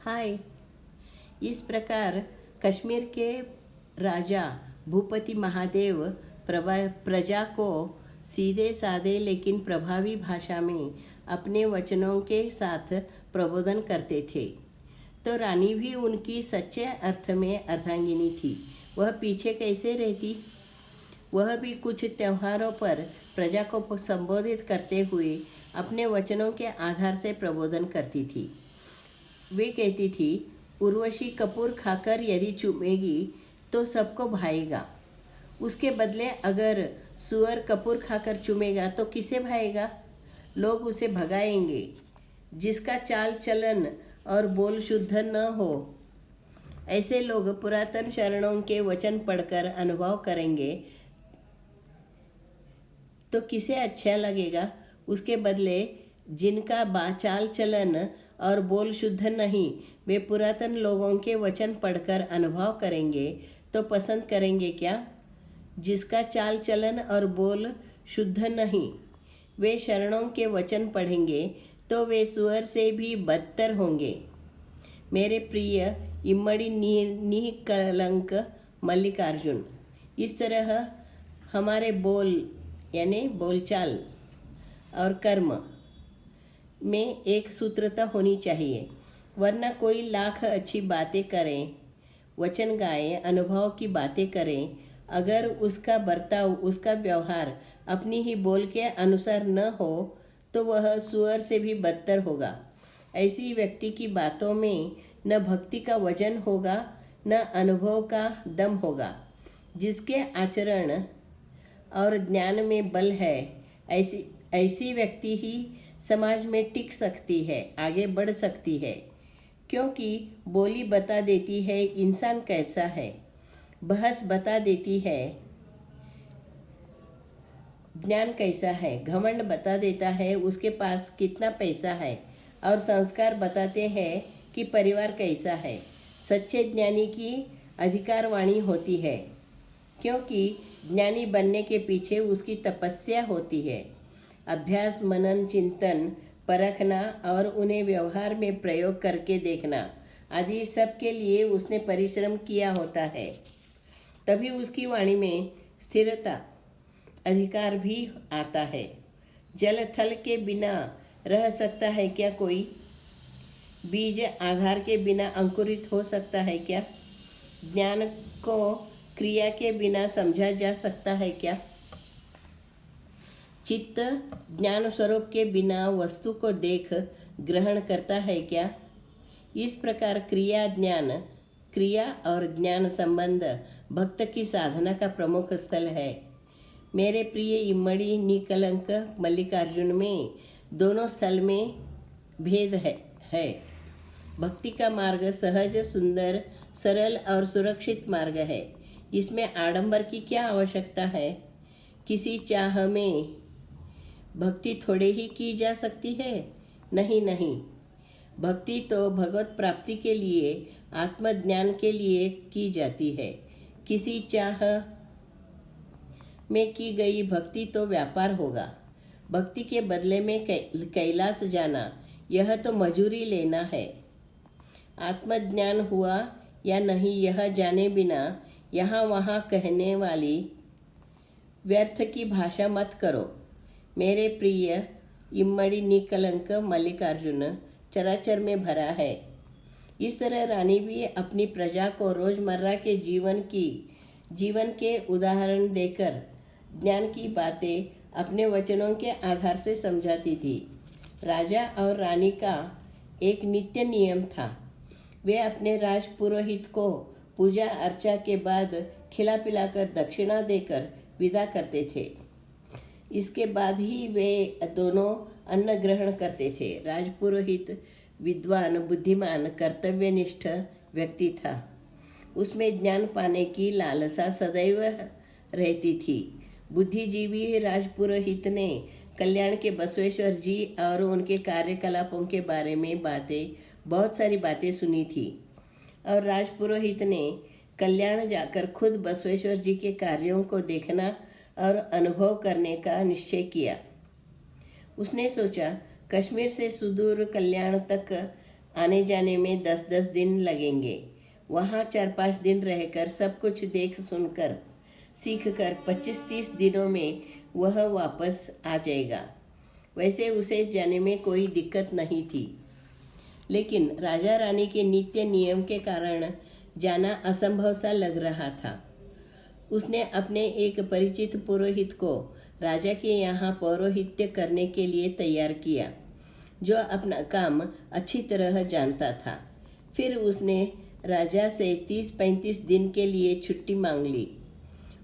हाय। इस प्रकार कश्मीर के राजा भूपति महादेव प्रजा को सीधे साधे लेकिन प्रभावी भाषा में अपने वचनों के साथ प्रबोधन करते थे। तो रानी भी उनकी सच्चे अर्थ में अर्धांगिनी थी। वह पीछे कैसे रहती? वह भी कुछ त्योहारों पर प्रजा को संबोधित करते हुए अपने वचनों के आधार से प्रबोधन करती थी। वे कहती थी, उर्वशी कपूर खाकर यदि चूमेगी तो सबको भाएगा। उसके बदले अगर सुअर कपूर खाकर चूमेगा तो किसे भाएगा? लोग उसे भगाएंगे। जिसका चाल चलन और बोल शुद्ध न हो, ऐसे लोग पुरातन शरणों के वचन पढ़कर अनुभव करेंगे तो किसे अच्छा लगेगा? उसके बदले जिनका चाल चलन और बोल शुद्ध नहीं, वे पुरातन लोगों के वचन पढ़कर अनुभव करेंगे तो पसंद करेंगे क्या? जिसका चाल चलन और बोल शुद्ध नहीं, वे शरणों के वचन पढ़ेंगे तो वे सुअर से भी बदतर होंगे। मेरे प्रिय इम्मड़ी निकलंक मल्लिकार्जुन, इस तरह हमारे बोल यानी बोलचाल और कर्म में एक सूत्रता होनी चाहिए, वरना कोई लाख अच्छी बातें करें, वचन गाए, अनुभव की बातें करें, अगर उसका बर्ताव, उसका व्यवहार अपनी ही बोल के अनुसार न हो तो वह सुअर से भी बदतर होगा। ऐसी व्यक्ति की बातों में न भक्ति का वजन होगा न अनुभव का दम होगा। जिसके आचरण और ज्ञान में बल है, ऐसी व्यक्ति ही समाज में टिक सकती है, आगे बढ़ सकती है, क्योंकि बोली बता देती है इंसान कैसा है, बहस बता देती है ज्ञान कैसा है, घमंड बता देता है उसके पास कितना पैसा है, और संस्कार बताते हैं कि परिवार कैसा है। सच्चे ज्ञानी की अधिकारवाणी होती है, क्योंकि ज्ञानी बनने के पीछे उसकी तपस्या होती है। अभ्यास, मनन, चिंतन, परखना और उन्हें व्यवहार में प्रयोग करके देखना आदि सब के लिए उसने परिश्रम किया होता है। तभी उसकी वाणी में स्थिरता, अधिकार भी आता है। जल थल के बिना रह सकता है क्या कोई? बीज आधार के बिना अंकुरित हो सकता है क्या? ज्ञान को क्रिया के बिना समझा जा सकता है क्या? चित्त ज्ञान स्वरूप के बिना वस्तु को देख ग्रहण करता है क्या? इस प्रकार क्रिया और ज्ञान संबंध भक्त की साधना का प्रमुख स्थल है। मेरे प्रिय इम्मड़ी निकलंक मल्लिकार्जुन में दोनों स्थल में भेद है। भक्ति का मार्ग सहज, सुंदर, सरल और सुरक्षित मार्ग है। इसमें आडंबर की क्या आवश्यकता है? किसी चाह में भक्ति थोड़े ही की जा सकती है? नहीं, भक्ति तो भगवत प्राप्ति के लिए, आत्मज्ञान के लिए की जाती है। किसी चाह में की गई भक्ति तो व्यापार होगा। भक्ति के बदले में कैलाश जाना, यह तो मजूरी लेना है। आत्मज्ञान हुआ या नहीं, यह जाने बिना यहाँ वहाँ कहने वाली व्यर्थ की भाषा मत करो। मेरे प्रिय इम्मड़ी निकलंक मल्लिकार्जुन चराचर में भरा है। इस तरह रानी भी अपनी प्रजा को रोजमर्रा के जीवन के उदाहरण देकर ज्ञान की बातें अपने वचनों के आधार से समझाती थी। राजा और रानी का एक नित्य नियम था, वे अपने राज पुरोहित को पूजा अर्चा के बाद खिला पिलाकर दक्षिणा देकर विदा करते थे। इसके बाद ही वे दोनों अन्न ग्रहण करते थे। राजपुरोहित विद्वान, बुद्धिमान, कर्तव्यनिष्ठ व्यक्ति था। उसमें ज्ञान पाने की लालसा सदैव रहती थी। बुद्धिजीवी राजपुरोहित ने कल्याण के बसवेश्वर जी और उनके कार्यकलापों के बारे में बहुत सारी बातें सुनी थी, और राजपुरोहित ने कल्याण जाकर खुद बसवेश्वर जी के कार्यों को देखना और अनुभव करने का निश्चय किया। उसने सोचा, कश्मीर से सुदूर कल्याण तक आने जाने में 10-10 दिन लगेंगे। वहाँ 4-5 दिन रहकर सब कुछ देख सुनकर सीख कर 25-30 दिनों में वह वापस आ जाएगा। वैसे उसे जाने में कोई दिक्कत नहीं थी, लेकिन राजा रानी के नित्य नियम के कारण जाना असंभव सा लग रहा था। उसने अपने एक परिचित पुरोहित को राजा के यहाँ पौरोहित्य करने के लिए तैयार किया, जो अपना काम अच्छी तरह जानता था। फिर उसने राजा से 30-35 दिन के लिए छुट्टी मांग ली।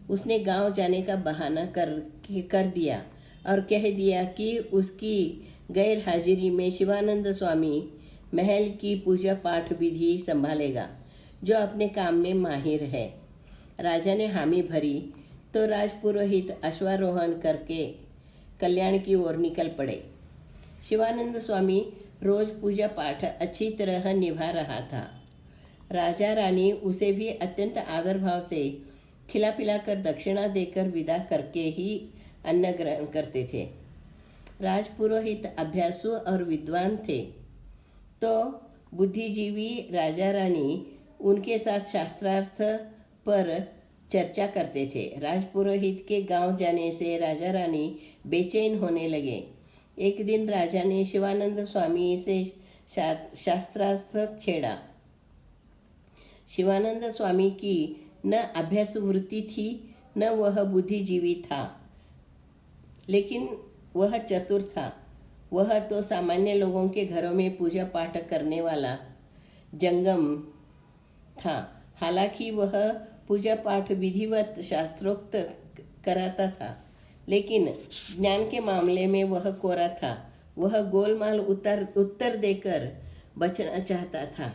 उसने गांव जाने का बहाना कर दिया और कह दिया कि उसकी गैर हाजिरी में शिवानंद स्वामी महल की पूजा पाठ विधि संभालेगा, जो अपने काम में माहिर है। राजा ने हामी भरी तो राजपुरोहित अश्वारोहण करके कल्याण की ओर निकल पड़े। शिवानंद स्वामी रोज पूजा पाठ अच्छी तरह निभा रहा था। राजा रानी उसे भी अत्यंत आदर भाव से खिला पिलाकर दक्षिणा देकर विदा करके ही अन्न ग्रहण करते थे। राजपुरोहित अभ्यासु और विद्वान थे, तो बुद्धिजीवी राजा रानी उनके साथ शास्त्रार्थ पर चर्चा करते थे। राजपुरोहित के गांव जाने से राजा रानी बेचैन होने लगे। एक दिन राजा ने शिवानंद स्वामी से शास्त्रार्थ छेड़ा। शिवानंद स्वामी की न अभ्यास वृत्ति थी, न वह बुद्धिजीवी था, लेकिन वह चतुर था। वह तो सामान्य लोगों के घरों में पूजा पाठ करने वाला जंगम था। हालांकि वह पूजा पाठ विधिवत शास्त्रोक्त कराता था, लेकिन ज्ञान के मामले में वह कोरा था। वह गोलमाल उत्तर देकर बचना चाहता था।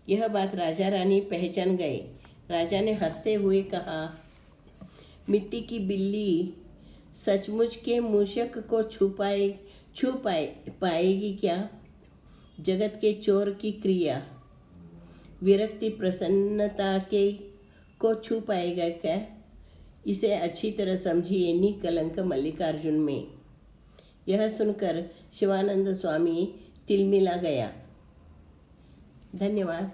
यह बात राजा रानी पहचान गए। राजा ने हंसते हुए कहा, मिट्टी की बिल्ली सचमुच के मूषक को छू पाएगी क्या? जगत के चोर की क्रिया विरक्ति प्रसन्नता के को छू पाएगा क्या? इसे अच्छी तरह समझिए निकलंक मल्लिकार्जुन में। यह सुनकर शिवानंद स्वामी तिलमिला गया। धन्यवाद।